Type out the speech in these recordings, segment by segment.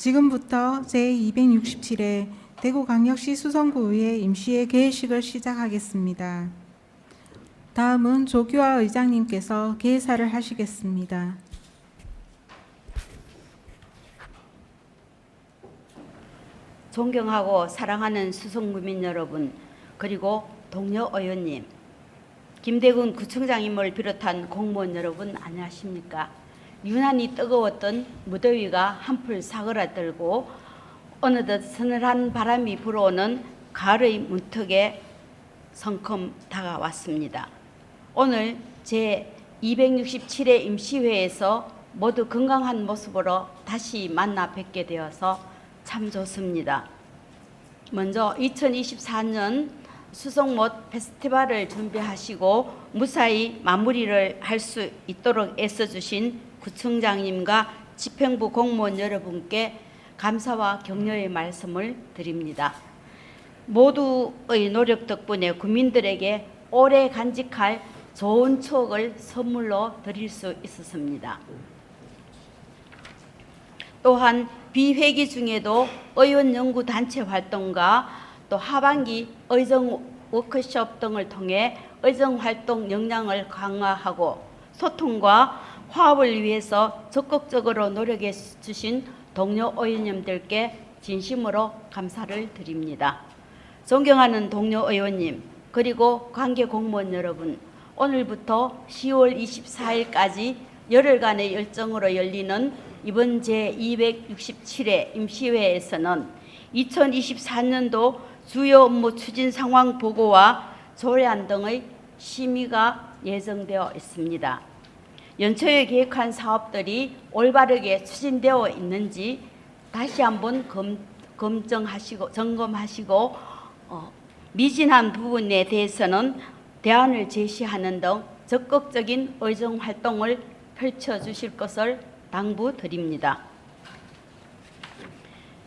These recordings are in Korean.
지금부터 제267회 대구광역시 수성구의회 임시회 개회식을 시작하겠습니다. 다음은 조규화 의장님께서 개회사를 하시겠습니다. 존경하고 사랑하는 수성구민 여러분, 그리고 동료 의원님, 김대근 구청장님을 비롯한 공무원 여러분 안녕하십니까? 유난히 뜨거웠던 무더위가 한풀 사그라들고 어느덧 서늘한 바람이 불어오는 가을의 문턱에 성큼 다가왔습니다. 오늘 제267회 임시회에서 모두 건강한 모습으로 다시 만나 뵙게 되어서 참 좋습니다. 먼저 2024년 수성못 페스티벌을 준비하시고 무사히 마무리를 할 수 있도록 애써주신 구청장님과 집행부 공무원 여러분께 감사와 격려의 말씀을 드립니다. 모두의 노력 덕분에 국민들에게 오래 간직할 좋은 추억을 선물로 드릴 수 있었습니다. 또한 비회기 중에도 의원연구단체 활동과 또 하반기 의정 워크숍 등을 통해 의정활동 역량을 강화하고 소통과 화합을 위해서 적극적으로 노력해 주신 동료 의원님들께 진심으로 감사를 드립니다. 존경하는 동료 의원님, 그리고 관계 공무원 여러분, 오늘부터 10월 24일까지 열흘간의 일정으로 열리는 이번 제267회 임시회에서는 2024년도 주요 업무 추진 상황 보고와 조례안 등의 심의가 예정되어 있습니다. 연초에 계획한 사업들이 올바르게 추진되어 있는지 다시 한번 점검하시고 미진한 부분에 대해서는 대안을 제시하는 등 적극적인 의정 활동을 펼쳐주실 것을 당부드립니다.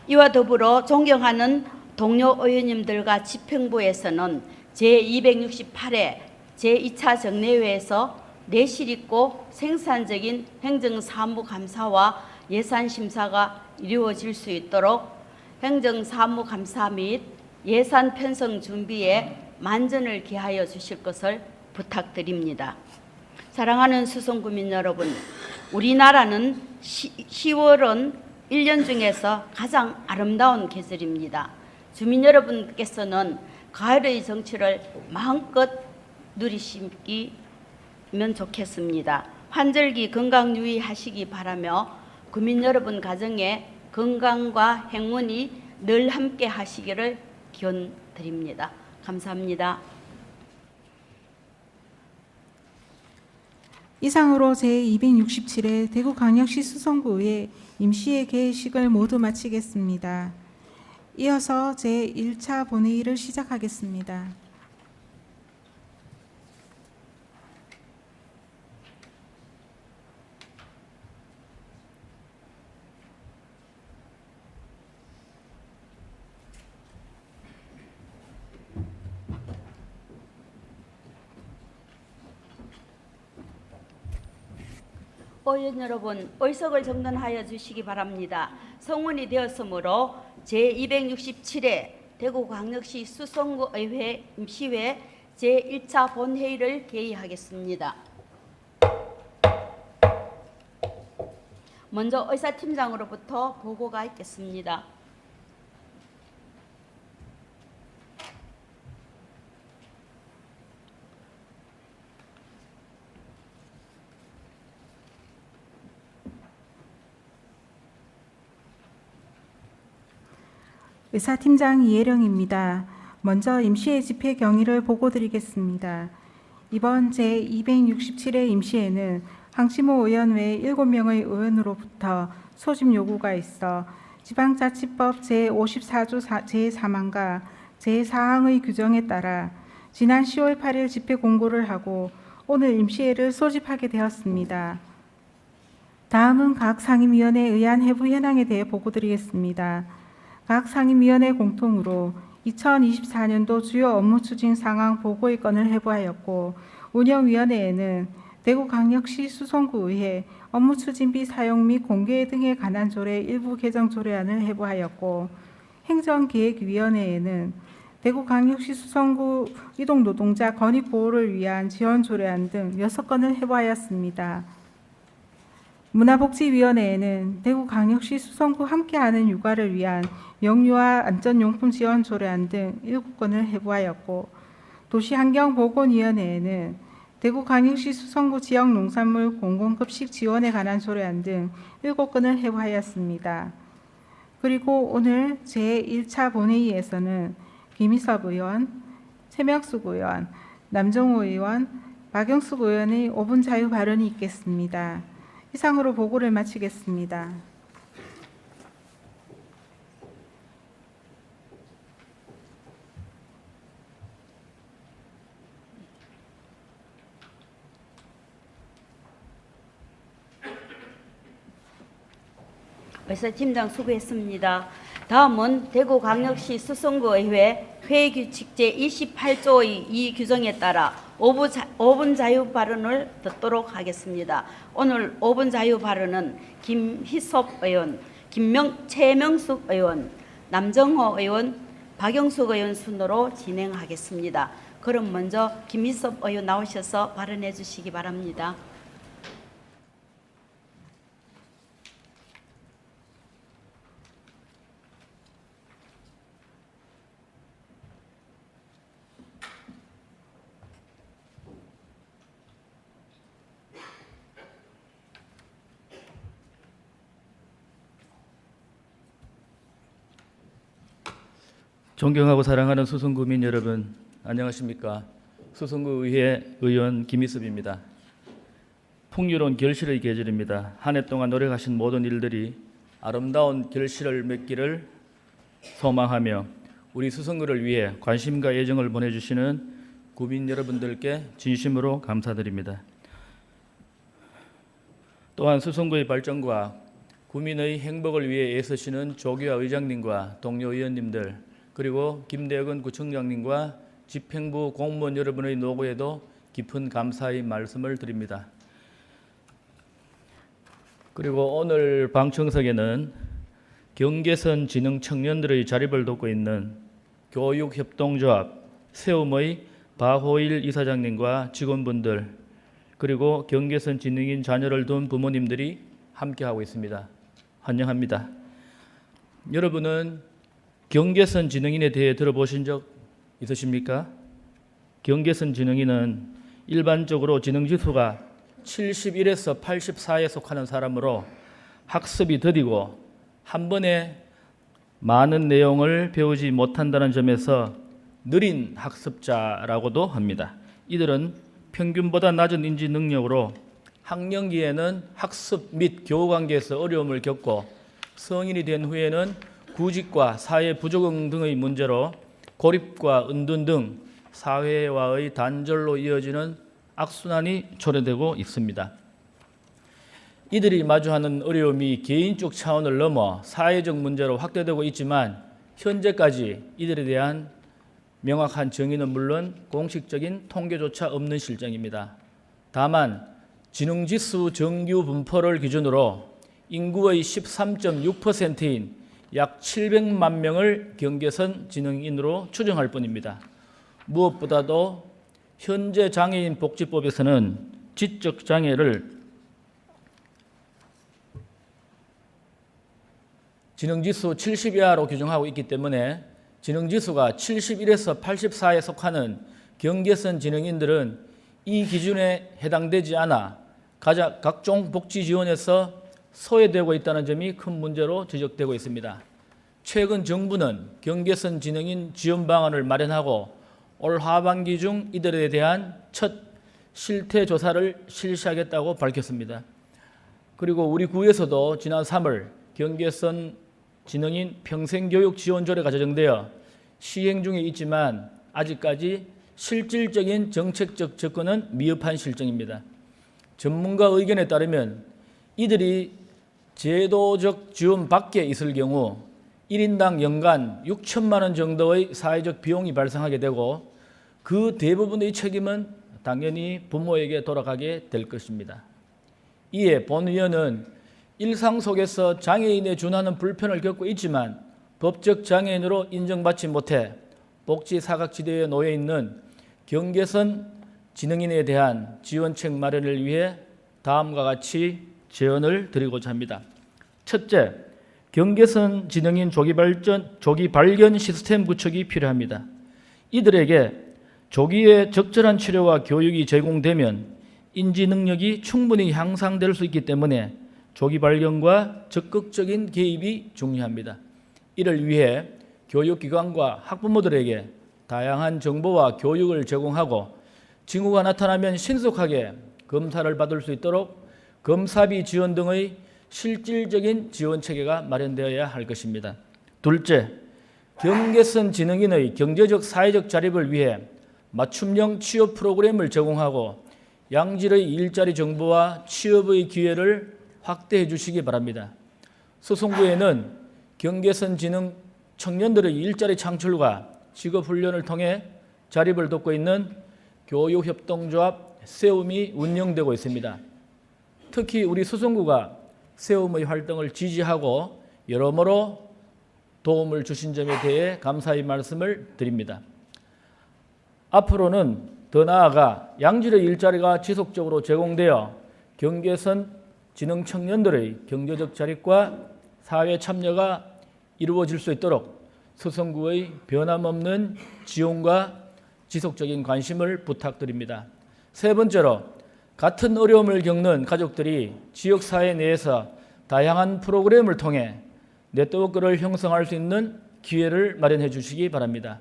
이와 더불어 존경하는 동료 의원님들과 집행부에서는 제268회 제2차 정례회에서 내실 있고 생산적인 행정사무감사와 예산심사가 이루어질 수 있도록 행정사무감사 및 예산 편성 준비에 만전을 기하여 주실 것을 부탁드립니다. 사랑하는 수성구민 여러분, 우리나라는 10월은 1년 중에서 가장 아름다운 계절입니다. 주민 여러분께서는 가을의 정취를 마음껏 누리시면 좋겠습니다. 환절기 건강 유의하시기 바라며 구민 여러분 가정에 건강과 행운이 늘 함께 하시기를 기원드립니다. 감사합니다. 이상으로 제267회 대구광역시 수성구의회 임시회 개회식을 모두 마치겠습니다. 이어서 제1차 본회의를 시작하겠습니다. 의원 여러분, 의석을 정돈하여 주시기 바랍니다. 성원이 되었으므로 제267회 대구광역시 수성구의회 임시회 제1차 본회의를 개의하겠습니다. 먼저 의사팀장으로부터 보고가 있겠습니다. 의사팀장 이혜령입니다. 먼저 임시회 집회 경위를 보고드리겠습니다. 이번 제267회 임시회는 황치모 의원 외 7명의 의원으로부터 소집 요구가 있어 지방자치법 제54조 제4항과 제4항의 규정에 따라 지난 10월 8일 집회 공고를 하고 오늘 임시회를 소집하게 되었습니다. 다음은 각 상임위원회에 의한 해부 현황에 대해 보고드리겠습니다. 각 상임위원회 공통으로 2024년도 주요 업무 추진 상황 보고의 건을 해부하였고 운영위원회에는 대구광역시 수성구의회 업무추진비 사용 및 공개 등에 관한 조례 일부 개정 조례안을 회부하였고, 행정기획위원회에는 대구광역시 수성구 이동노동자 권익보호를 위한 지원 조례안 등 6건을 회부하였습니다. 문화복지위원회에는 대구광역시 수성구 함께하는 육아를 위한 영유아 안전용품 지원 조례안 등 7건을 회부하였고, 도시환경보건위원회에는 대구광역시 수성구 지역농산물 공공급식 지원에 관한 조례안 등 7건을 회부하였습니다. 그리고 오늘 제1차 본회의에서는 김희섭 의원, 최명숙 의원, 남정호 의원, 박영숙 의원의 5분 자유 발언이 있겠습니다. 이상으로 보고를 마치겠습니다. 의사팀장 수고했습니다. 다음은 대구광역시 수성구의회 회의규칙 제28조의 이 규정에 따라 5분 자유 발언을 듣도록 하겠습니다. 오늘 5분 자유 발언은 김희섭 의원, 최명숙 의원, 남정호 의원, 박영숙 의원 순으로 진행하겠습니다. 그럼 먼저 김희섭 의원 나오셔서 발언해 주시기 바랍니다. 존경하고 사랑하는 수성구민 여러분, 안녕하십니까? 수성구의회 의원 김희섭입니다. 풍요로운 결실의 계절입니다. 한 해 동안 노력하신 모든 일들이 아름다운 결실을 맺기를 소망하며 우리 수성구를 위해 관심과 애정을 보내주시는 구민 여러분들께 진심으로 감사드립니다. 또한 수성구의 발전과 구민의 행복을 위해 애쓰시는 조교와 의장님과 동료 의원님들, 그리고 김대건 구청장님과 집행부 공무원 여러분의 노고에도 깊은 감사의 말씀을 드립니다. 그리고 오늘 방청석에는 경계선 진흥 청년들의 자립을 돕고 있는 교육협동조합 세움의 바호일 이사장님과 직원분들, 그리고 경계선 진흥인 자녀를 둔 부모님들이 함께하고 있습니다. 환영합니다. 여러분은 경계선 진흥인에 대해 들어보신 적 있으십니까? 경계선 진흥인은 일반적으로 지능지수가 71에서 84에 속하는 사람으로 학습이 더디고 한 번에 많은 내용을 배우지 못한다는 점에서 느린 학습자라고도 합니다. 이들은 평균보다 낮은 인지 능력으로 학령기에는 학습 및 교우 관계에서 어려움을 겪고 성인이 된 후에는 구직과 사회 부적응 등의 문제로 고립과 은둔 등 사회와의 단절로 이어지는 악순환이 초래되고 있습니다. 이들이 마주하는 어려움이 개인적 차원을 넘어 사회적 문제로 확대되고 있지만 현재까지 이들에 대한 명확한 정의는 물론 공식적인 통계조차 없는 실정입니다. 다만 지능지수 정규 분포를 기준으로 인구의 13.6%인 약 700만 명을 경계선 지능인으로 추정할 뿐입니다. 무엇보다도 현재 장애인 복지법에서는 지적 장애를 지능지수 70 이하로 규정하고 있기 때문에 지능지수가 71에서 84에 속하는 경계선 지능인들은 이 기준에 해당되지 않아 각종 복지 지원에서 소외되고 있다는 점이 큰 문제로 지적되고 있습니다. 최근 정부는 경계선 지능인 지원 방안을 마련하고 올 하반기 중 이들에 대한 첫 실태 조사를 실시하겠다고 밝혔습니다. 그리고 우리 구에서도 지난 3월 경계선 지능인 평생교육 지원조례가 제정되어 시행 중에 있지만 아직까지 실질적인 정책적 접근은 미흡한 실정입니다. 전문가 의견에 따르면 이들이 제도적 지원 밖에 있을 경우 1인당 연간 6천만 원 정도의 사회적 비용이 발생하게 되고 그 대부분의 책임은 당연히 부모에게 돌아가게 될 것입니다. 이에 본 의원은 일상 속에서 장애인에 준하는 불편을 겪고 있지만 법적 장애인으로 인정받지 못해 복지 사각지대에 놓여 있는 경계선 지능인에 대한 지원책 마련을 위해 다음과 같이 제언을 드리고자 합니다. 첫째, 경계선 지능인 조기 발견 시스템 구축이 필요합니다. 이들에게 조기에 적절한 치료와 교육이 제공되면 인지 능력이 충분히 향상될 수 있기 때문에 조기 발견과 적극적인 개입이 중요합니다. 이를 위해 교육기관과 학부모들에게 다양한 정보와 교육을 제공하고 징후가 나타나면 신속하게 검사를 받을 수 있도록 검사비 지원 등의 실질적인 지원 체계가 마련되어야 할 것입니다. 둘째, 경계선 지능인의 경제적 사회적 자립을 위해 맞춤형 취업 프로그램을 제공하고 양질의 일자리 정보와 취업의 기회를 확대해 주시기 바랍니다. 수송구에는 경계선 지능 청년들의 일자리 창출과 직업훈련을 통해 자립을 돕고 있는 교육협동조합 세움이 운영되고 있습니다. 특히 우리 수송구가 세움의 활동을 지지하고 여러모로 도움을 주신 점에 대해 감사의 말씀을 드립니다. 앞으로는 더 나아가 양질의 일자리가 지속적으로 제공되어 경계선 지능 청년들의 경제적 자립과 사회 참여가 이루어질 수 있도록 수성구의 변함없는 지원과 지속적인 관심을 부탁드립니다. 세 번째로, 같은 어려움을 겪는 가족들이 지역사회 내에서 다양한 프로그램을 통해 네트워크를 형성할 수 있는 기회를 마련해 주시기 바랍니다.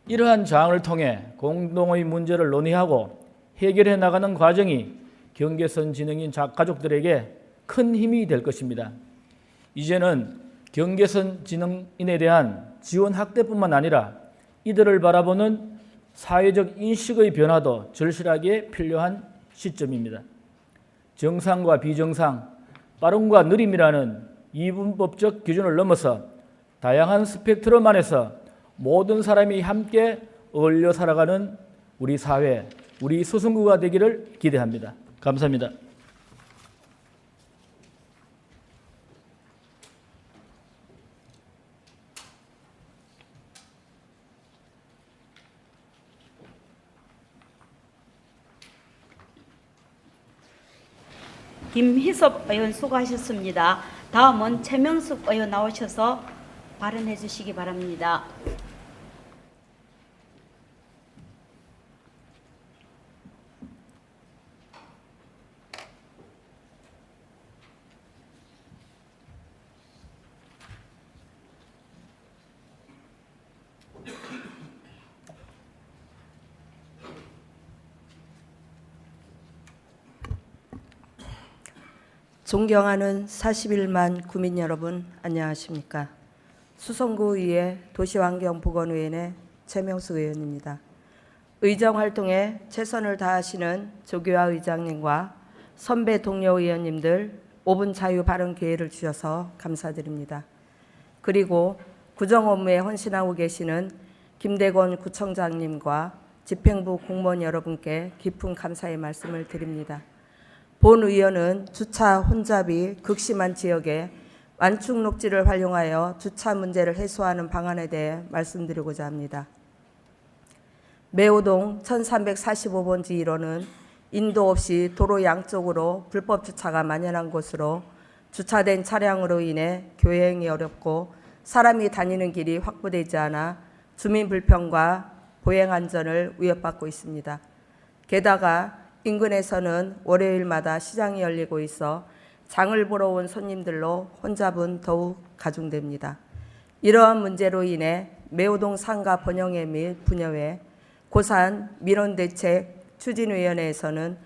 이러한 장을 통해 공동의 문제를 논의하고 해결해 나가는 과정이 경계선 지능인 가족들에게 큰 힘이 될 것입니다. 이제는 경계선 지능인에 대한 지원 확대뿐만 아니라 이들을 바라보는 사회적 인식의 변화도 절실하게 필요한 시점입니다. 정상과 비정상, 빠름과 느림이라는 이분법적 기준을 넘어서 다양한 스펙트럼 안에서 모든 사람이 함께 어울려 살아가는 우리 사회, 우리 수성구가 되기를 기대합니다. 감사합니다. 김희섭 의원 수고하셨습니다. 다음은 최명숙 의원 나오셔서 발언해 주시기 바랍니다. 존경하는 41만 구민 여러분, 안녕하십니까? 수성구의회 도시환경보건위원회 최명숙 의원입니다. 의정활동에 최선을 다하시는 조규하 의장님과 선배 동료 의원님들 5분 자유 발언 기회를 주셔서 감사드립니다. 그리고 구정 업무에 헌신하고 계시는 김대건 구청장님과 집행부 공무원 여러분께 깊은 감사의 말씀을 드립니다. 본 의원은 주차 혼잡이 극심한 지역에 완충 녹지를 활용하여 주차 문제를 해소하는 방안에 대해 말씀드리고자 합니다. 매호동 1345번지 1호는 인도 없이 도로 양쪽으로 불법 주차가 만연한 곳으로 주차된 차량으로 인해 교행이 어렵고 사람이 다니는 길이 확보되지 않아 주민 불편과 보행 안전을 위협받고 있습니다. 게다가 인근에서는 월요일마다 시장이 열리고 있어 장을 보러 온 손님들로 혼잡은 더욱 가중됩니다. 이러한 문제로 인해 매호동 상가 번영회 및 분여회, 고산 민원대책 추진위원회에서는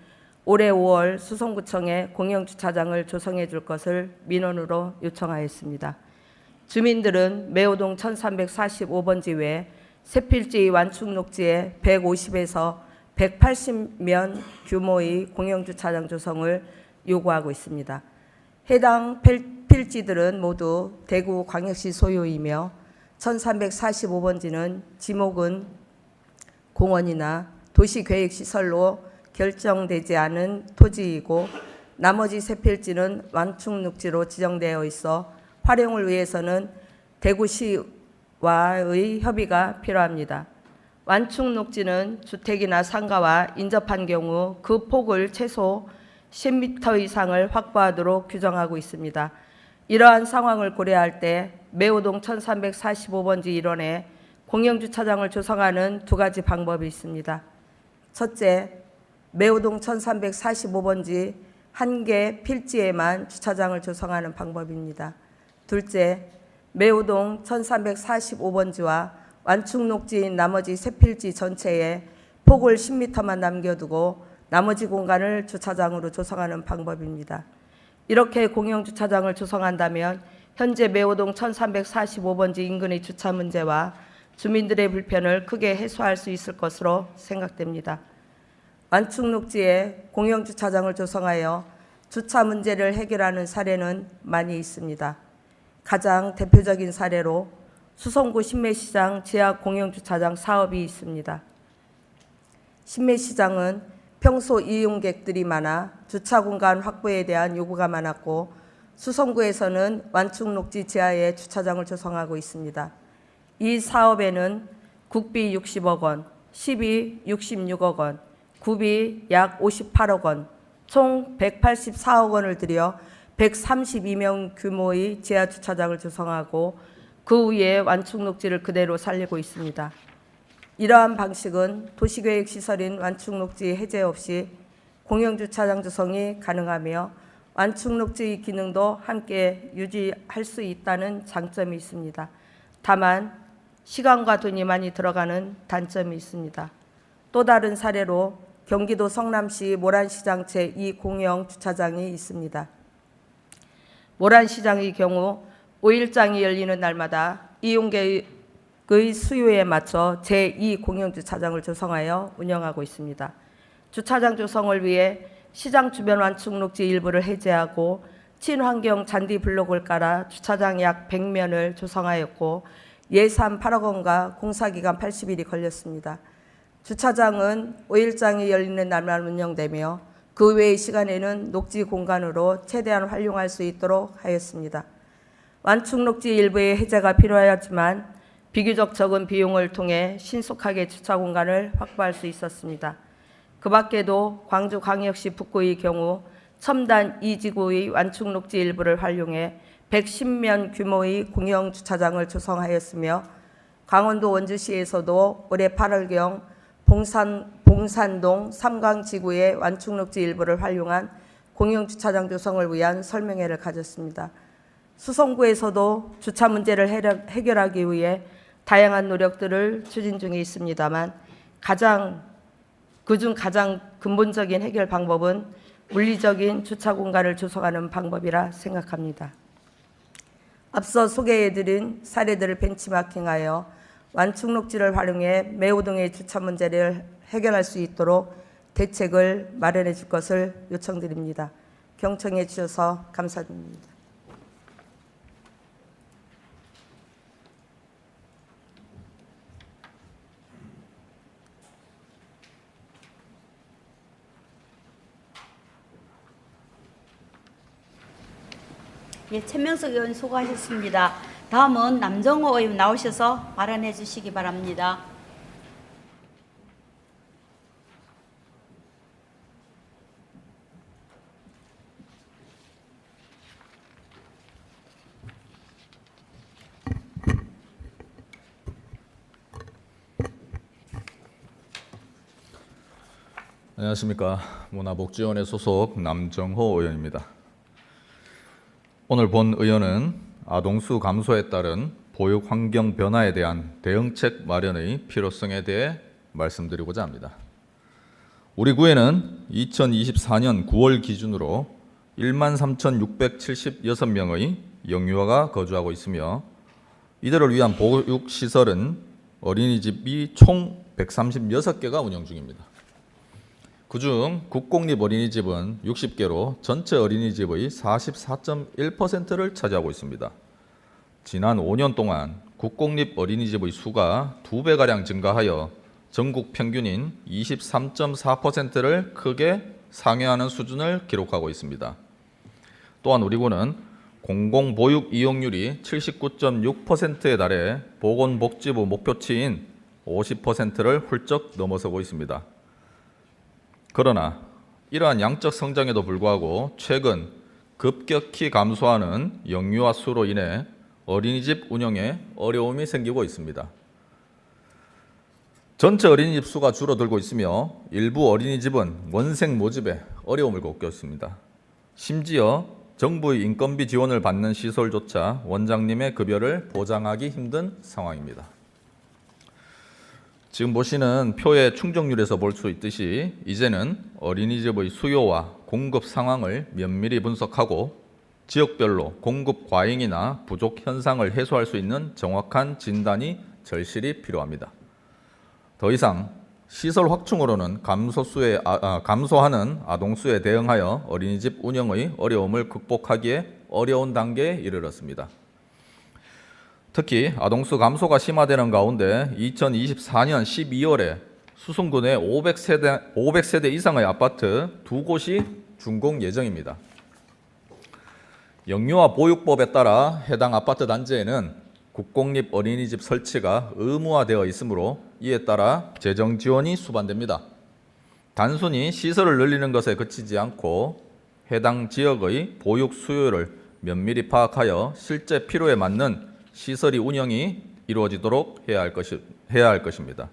올해 5월 수성구청에 공영주차장을 조성해 줄 것을 민원으로 요청하였습니다. 주민들은 매호동 1345번지 외 세필지 완충 녹지에 150에서 180면 규모의 공영주차장 조성을 요구하고 있습니다. 해당 필지들은 모두 대구광역시 소유이며 1345번지는 지목은 공원이나 도시계획시설로 결정되지 않은 토지이고 나머지 세 필지는 완충녹지로 지정되어 있어 활용을 위해서는 대구시와의 협의가 필요합니다. 완충녹지는 주택이나 상가와 인접한 경우 그 폭을 최소 10m 이상을 확보하도록 규정하고 있습니다. 이러한 상황을 고려할 때 매호동 1345번지 1원에 공영주차장을 조성하는 두 가지 방법이 있습니다. 첫째, 매호동 1345번지 한 개 필지에만 주차장을 조성하는 방법입니다. 둘째, 매호동 1345번지와 완충녹지인 나머지 세 필지 전체에 폭을 10m만 남겨두고 나머지 공간을 주차장으로 조성하는 방법입니다. 이렇게 공영주차장을 조성한다면 현재 매호동 1345번지 인근의 주차 문제와 주민들의 불편을 크게 해소할 수 있을 것으로 생각됩니다. 완충녹지에 공영주차장을 조성하여 주차 문제를 해결하는 사례는 많이 있습니다. 가장 대표적인 사례로 수성구 신매시장 지하 공영주차장 사업이 있습니다. 신매시장은 평소 이용객들이 많아 주차 공간 확보에 대한 요구가 많았고 수성구에서는 완충녹지 지하에 주차장을 조성하고 있습니다. 이 사업에는 국비 60억 원, 시비 66억 원, 구비 약 58억 원, 총 184억 원을 들여 132명 규모의 지하 주차장을 조성하고 그 위에 완충녹지를 그대로 살리고 있습니다. 이러한 방식은 도시계획 시설인 완충녹지 해제 없이 공영주차장 조성이 가능하며 완충녹지 기능도 함께 유지할 수 있다는 장점이 있습니다. 다만 시간과 돈이 많이 들어가는 단점이 있습니다. 또 다른 사례로 경기도 성남시 모란시장 제2공영주차장이 있습니다. 모란시장의 경우 5일장이 열리는 날마다 이용객의 수요에 맞춰 제2공영주차장을 조성하여 운영하고 있습니다. 주차장 조성을 위해 시장 주변 완충녹지 일부를 해제하고 친환경 잔디 블록을 깔아 주차장 약 100면을 조성하였고 예산 8억 원과 공사기간 80일이 걸렸습니다. 주차장은 5일장이 열리는 날만 운영되며 그 외의 시간에는 녹지 공간으로 최대한 활용할 수 있도록 하였습니다. 완충녹지 일부의 해제가 필요하였지만 비교적 적은 비용을 통해 신속하게 주차 공간을 확보할 수 있었습니다. 그 밖에도 광주광역시 북구의 경우 첨단 2지구의 완충녹지 일부를 활용해 110면 규모의 공영주차장을 조성하였으며 강원도 원주시에서도 올해 8월경 봉산동 삼강지구의 완충녹지 일부를 활용한 공영주차장 조성을 위한 설명회를 가졌습니다. 수성구에서도 주차 문제를 해결하기 위해 다양한 노력들을 추진 중에 있습니다만 그중 가장 근본적인 해결 방법은 물리적인 주차 공간을 조성하는 방법이라 생각합니다. 앞서 소개해드린 사례들을 벤치마킹하여 완충녹지를 활용해 매호동의 주차 문제를 해결할 수 있도록 대책을 마련해 줄 것을 요청드립니다. 경청해 주셔서 감사드립니다. 예, 최명석 의원 수고하셨습니다. 다음은 남정호 의원 나오셔서 발언해 주시기 바랍니다. 안녕하십니까. 문화복지원의 소속 남정호 의원입니다. 오늘 본 의원은 아동수 감소에 따른 보육 환경 변화에 대한 대응책 마련의 필요성에 대해 말씀드리고자 합니다. 우리 구에는 2024년 9월 기준으로 13,676명의 영유아가 거주하고 있으며 이들을 위한 보육시설은 어린이집이 총 136개가 운영 중입니다. 그중 국공립 어린이집은 60개로 전체 어린이집의 44.1%를 차지하고 있습니다. 지난 5년 동안 국공립 어린이집의 수가 2배가량 증가하여 전국 평균인 23.4%를 크게 상회하는 수준을 기록하고 있습니다. 또한 우리 군은 공공보육 이용률이 79.6%에 달해 보건복지부 목표치인 50%를 훌쩍 넘어서고 있습니다. 그러나 이러한 양적 성장에도 불구하고 최근 급격히 감소하는 영유아 수로 인해 어린이집 운영에 어려움이 생기고 있습니다. 전체 어린이집 수가 줄어들고 있으며 일부 어린이집은 원생 모집에 어려움을 겪고 있습니다. 심지어 정부의 인건비 지원을 받는 시설조차 원장님의 급여를 보장하기 힘든 상황입니다. 지금 보시는 표의 충족률에서 볼 수 있듯이 이제는 어린이집의 수요와 공급 상황을 면밀히 분석하고 지역별로 공급 과잉이나 부족 현상을 해소할 수 있는 정확한 진단이 절실히 필요합니다. 더 이상 시설 확충으로는 감소하는 아동수에 대응하여 어린이집 운영의 어려움을 극복하기에 어려운 단계에 이르렀습니다. 특히 아동수 감소가 심화되는 가운데 2024년 12월에 수성구 내 500세대 이상의 아파트 2곳이 준공 예정입니다. 영유아 보육법에 따라 해당 아파트 단지에는 국공립 어린이집 설치가 의무화되어 있으므로 이에 따라 재정 지원이 수반됩니다. 단순히 시설을 늘리는 것에 그치지 않고 해당 지역의 보육 수요를 면밀히 파악하여 실제 필요에 맞는 시설이 운영이 이루어지도록 해야 할 것입니다.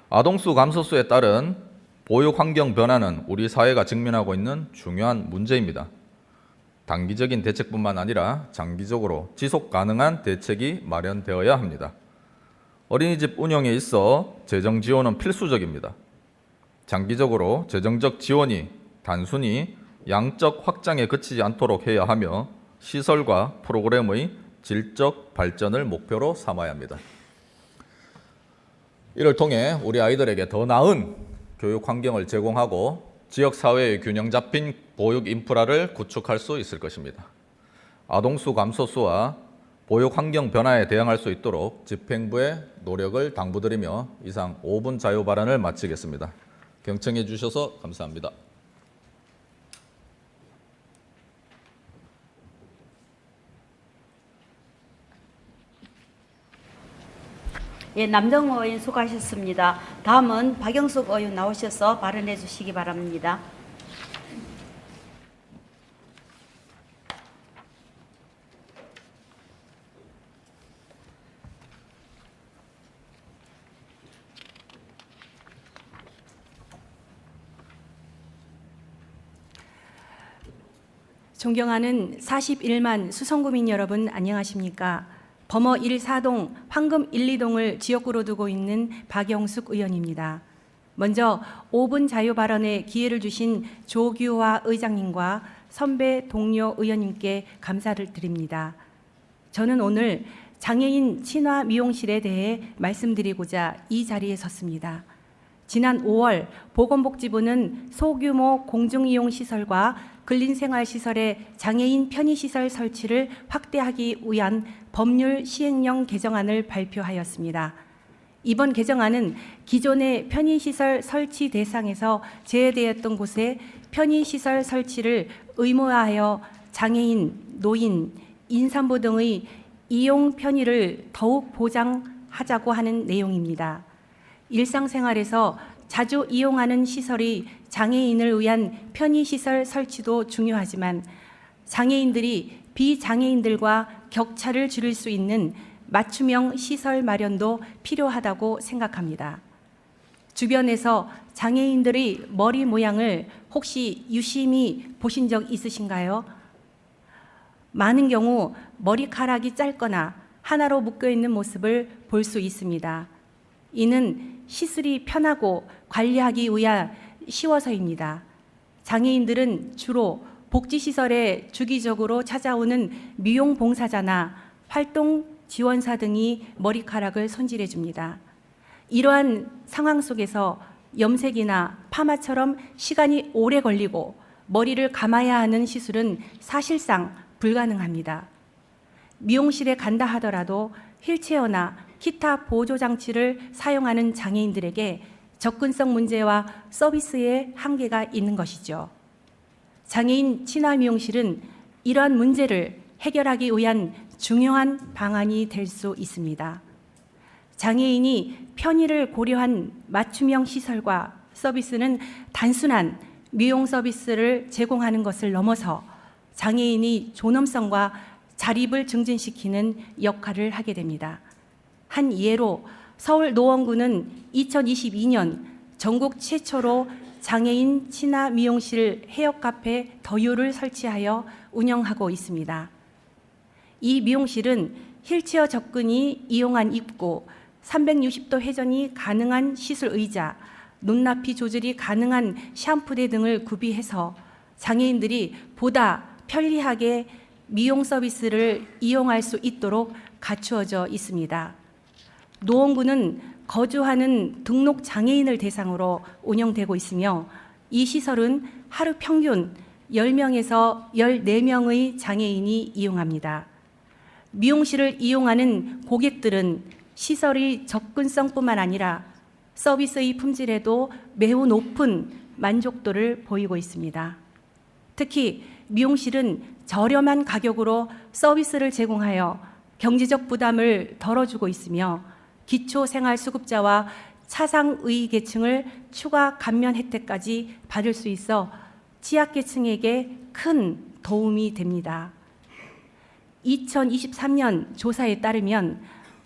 아동수 감소수에 따른 보육 환경 변화는 우리 사회가 직면하고 있는 중요한 문제입니다. 단기적인 대책뿐만 아니라 장기적으로 지속 가능한 대책이 마련되어야 합니다. 어린이집 운영에 있어 재정 지원은 필수적입니다. 장기적으로 재정적 지원이 단순히 양적 확장에 그치지 않도록 해야 하며 시설과 프로그램의 질적 발전을 목표로 삼아야 합니다. 이를 통해 우리 아이들에게 더 나은 교육 환경을 제공하고 지역사회의 균형 잡힌 보육 인프라를 구축할 수 있을 것입니다. 아동수 감소수와 보육 환경 변화에 대응할 수 있도록 집행부의 노력을 당부드리며 이상 5분 자유 발언을 마치겠습니다. 경청해 주셔서 감사합니다. 예, 남정호 의원 수고하셨습니다. 다음은 박영숙 의원 나오셔서 발언해 주시기 바랍니다. 존경하는 41만 수성구민 여러분 안녕하십니까? 범어 1사동, 황금 1, 2동을 지역구로 두고 있는 박영숙 의원입니다. 먼저 5분 자유 발언에 기회를 주신 조규화 의장님과 선배 동료 의원님께 감사를 드립니다. 저는 오늘 장애인 친화 미용실에 대해 말씀드리고자 이 자리에 섰습니다. 지난 5월 보건복지부는 소규모 공중이용시설과 근린생활시설의 장애인 편의시설 설치를 확대하기 위한 법률 시행령 개정안을 발표하였습니다. 이번 개정안은 기존의 편의시설 설치 대상에서 제외되었던 곳에 편의시설 설치를 의무화하여 장애인, 노인, 임산부 등의 이용 편의를 더욱 보장하자고 하는 내용입니다. 일상생활에서 자주 이용하는 시설이 장애인을 위한 편의시설 설치도 중요하지만 장애인들이 비장애인들과 격차를 줄일 수 있는 맞춤형 시설 마련도 필요하다고 생각합니다. 주변에서 장애인들의 머리 모양을 혹시 유심히 보신 적 있으신가요? 많은 경우 머리카락이 짧거나 하나로 묶여 있는 모습을 볼 수 있습니다. 이는 시술이 편하고 관리하기 위하 쉬워서입니다. 장애인들은 주로 복지시설에 주기적으로 찾아오는 미용 봉사자나 활동 지원사 등이 머리카락을 손질해 줍니다. 이러한 상황 속에서 염색이나 파마처럼 시간이 오래 걸리고 머리를 감아야 하는 시술은 사실상 불가능합니다. 미용실에 간다 하더라도 휠체어나 기타 보조 장치를 사용하는 장애인들에게 접근성 문제와 서비스의 한계가 있는 것이죠. 장애인 친화 미용실은 이러한 문제를 해결하기 위한 중요한 방안이 될 수 있습니다. 장애인이 편의를 고려한 맞춤형 시설과 서비스는 단순한 미용 서비스를 제공하는 것을 넘어서 장애인이 존엄성과 자립을 증진시키는 역할을 하게 됩니다. 한 예로 서울 노원구는 2022년 전국 최초로 장애인 친화 미용실 헤어카페 더유를 설치하여 운영하고 있습니다. 이 미용실은 휠체어 접근이 이용한 입구, 360도 회전이 가능한 시술 의자, 눈나피 조절이 가능한 샴푸대 등을 구비해서 장애인들이 보다 편리하게 미용 서비스를 이용할 수 있도록 갖추어져 있습니다. 노원구는 거주하는 등록 장애인을 대상으로 운영되고 있으며 이 시설은 하루 평균 10명에서 14명의 장애인이 이용합니다. 미용실을 이용하는 고객들은 시설의 접근성뿐만 아니라 서비스의 품질에도 매우 높은 만족도를 보이고 있습니다. 특히 미용실은 저렴한 가격으로 서비스를 제공하여 경제적 부담을 덜어주고 있으며 기초생활수급자와 차상의 계층을 추가 감면 혜택까지 받을 수 있어 취약계층에게 큰 도움이 됩니다. 2023년 조사에 따르면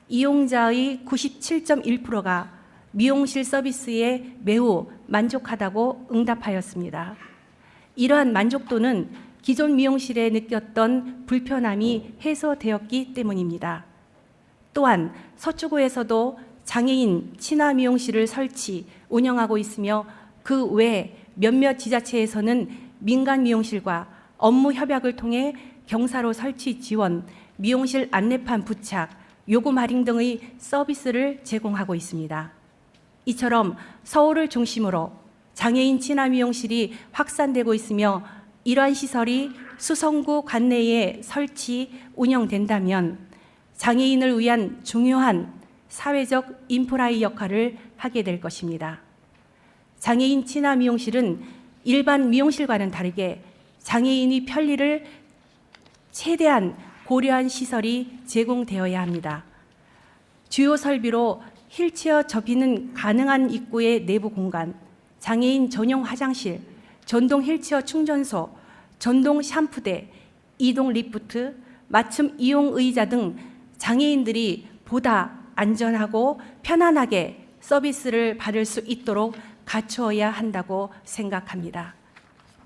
이용자의 97.1%가 미용실 서비스에 매우 만족하다고 응답하였습니다. 이러한 만족도는 기존 미용실에 느꼈던 불편함이 해소되었기 때문입니다. 또한 서초구에서도 장애인 친화 미용실을 설치, 운영하고 있으며 그 외 몇몇 지자체에서는 민간 미용실과 업무 협약을 통해 경사로 설치 지원, 미용실 안내판 부착, 요금 할인 등의 서비스를 제공하고 있습니다. 이처럼 서울을 중심으로 장애인 친화 미용실이 확산되고 있으며 이러한 시설이 수성구 관내에 설치, 운영된다면 장애인을 위한 중요한 사회적 인프라의 역할을 하게 될 것입니다. 장애인 친화 미용실은 일반 미용실과는 다르게 장애인이 편리를 최대한 고려한 시설이 제공되어야 합니다. 주요 설비로 휠체어 접이는 가능한 입구의 내부 공간, 장애인 전용 화장실, 전동 휠체어 충전소, 전동 샴푸대, 이동 리프트, 맞춤 이용 의자 등 장애인들이 보다 안전하고 편안하게 서비스를 받을 수 있도록 갖추어야 한다고 생각합니다.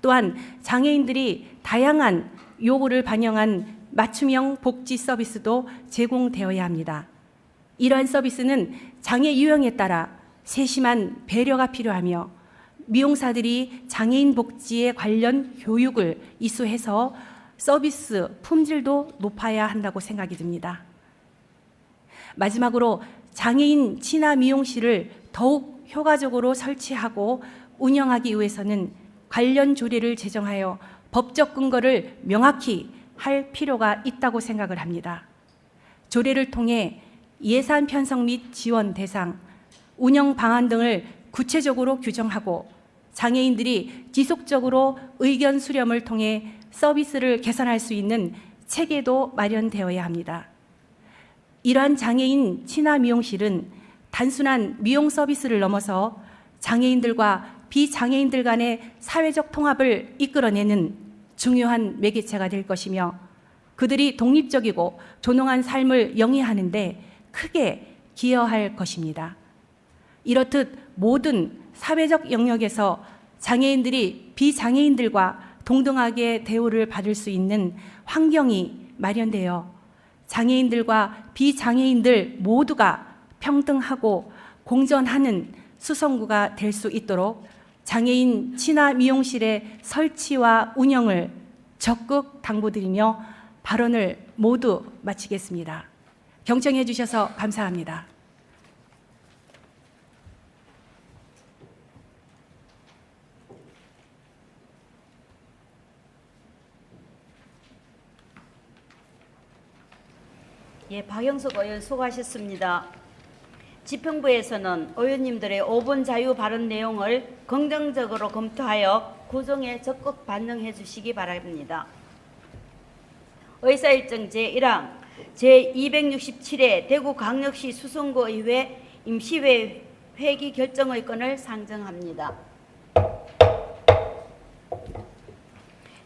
또한 장애인들이 다양한 요구를 반영한 맞춤형 복지 서비스도 제공되어야 합니다. 이러한 서비스는 장애 유형에 따라 세심한 배려가 필요하며 미용사들이 장애인 복지에 관련 교육을 이수해서 서비스 품질도 높아야 한다고 생각이 듭니다. 마지막으로 장애인 친화 미용실을 더욱 효과적으로 설치하고 운영하기 위해서는 관련 조례를 제정하여 법적 근거를 명확히 할 필요가 있다고 생각을 합니다. 조례를 통해 예산 편성 및 지원 대상, 운영 방안 등을 구체적으로 규정하고 장애인들이 지속적으로 의견 수렴을 통해 서비스를 개선할 수 있는 체계도 마련되어야 합니다. 이러한 장애인 친화 미용실은 단순한 미용 서비스를 넘어서 장애인들과 비장애인들 간의 사회적 통합을 이끌어내는 중요한 매개체가 될 것이며 그들이 독립적이고 존엄한 삶을 영위하는 데 크게 기여할 것입니다. 이렇듯 모든 사회적 영역에서 장애인들이 비장애인들과 동등하게 대우를 받을 수 있는 환경이 마련되어 장애인들과 비장애인들 모두가 평등하고 공존하는 수성구가 될 수 있도록 장애인 친화 미용실의 설치와 운영을 적극 당부드리며 발언을 모두 마치겠습니다. 경청해 주셔서 감사합니다. 예, 박영석 의원 수고하셨습니다. 집행부에서는 의원님들의 5분 자유 발언 내용을 긍정적으로 검토하여 구성에 적극 반영해 주시기 바랍니다. 의사일정 제1항 제267회 대구광역시 수성구의회 임시회 회기 결정의 건을 상정합니다.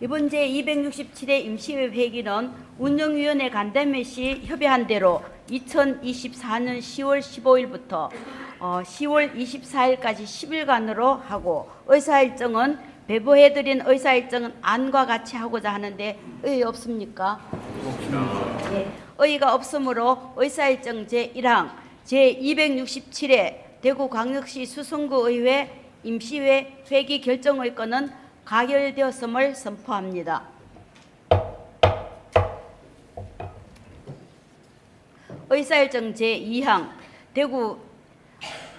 이번 제267회 임시회 회기는 운영위원회 간담회 시 협의한 대로 2024년 10월 15일부터 10월 24일까지 10일간으로 하고 의사일정은 배부해드린 의사일정은 안과 같이 하고자 하는데 의의 없습니까? 네, 의의가 없으므로 의사일정 제1항 제267회 대구광역시 수성구의회 임시회 회기 결정의 건은 가결되었음을 선포합니다. 의사일정 제2항 대구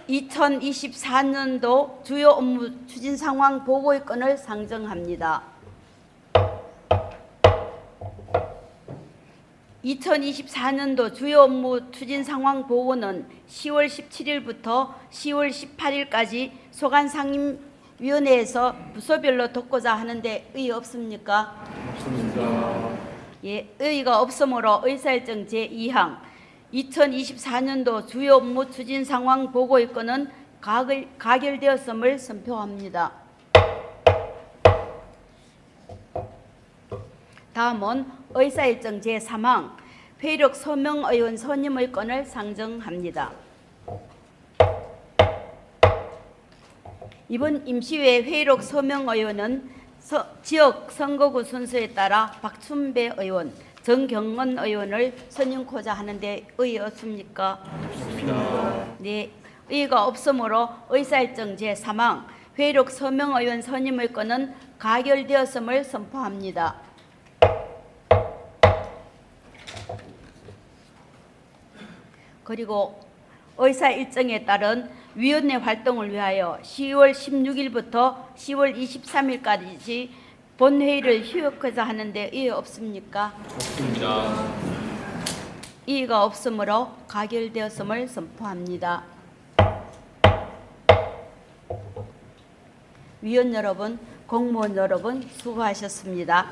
2024년도 주요 업무 추진 상황 보고의 건을 상정합니다. 2024년도 주요 업무 추진 상황 보고는 10월 17일부터 10월 18일까지 소관 상임위원회에서 부서별로 돕고자 하는데 의의 없습니까? 없습니다. 예, 의의가 없으므로 의사일정 제2항 2024년도 주요 업무 추진 상황 보고의 건은 가결되었음을 선포합니다. 다음은 의사일정 제3항 회력 서명 의원 선임의 건을 상정합니다. 이번 임시회 회력 서명 의원은 지역 선거구 순서에 따라 박춘배 의원, 정경원 의원을 선임코자 하는데 의의 없습니까? 없습니다. 네, 의의가 없으므로 의사일정 제3항 회력 서명 의원 선임의 건은 가결되었음을 선포합니다. 그리고 의사 일정에 따른 위원회 활동을 위하여 10월 16일부터 10월 23일까지 본회의를 휴역하자 하는데 이의 없습니까? 없습니다. 이의가 없으므로 가결되었음을 선포합니다. 위원 여러분, 공무원 여러분 수고하셨습니다.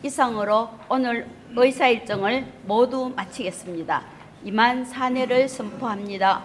이상으로 오늘 의사 일정을 모두 마치겠습니다. 이만 사내를 선포합니다.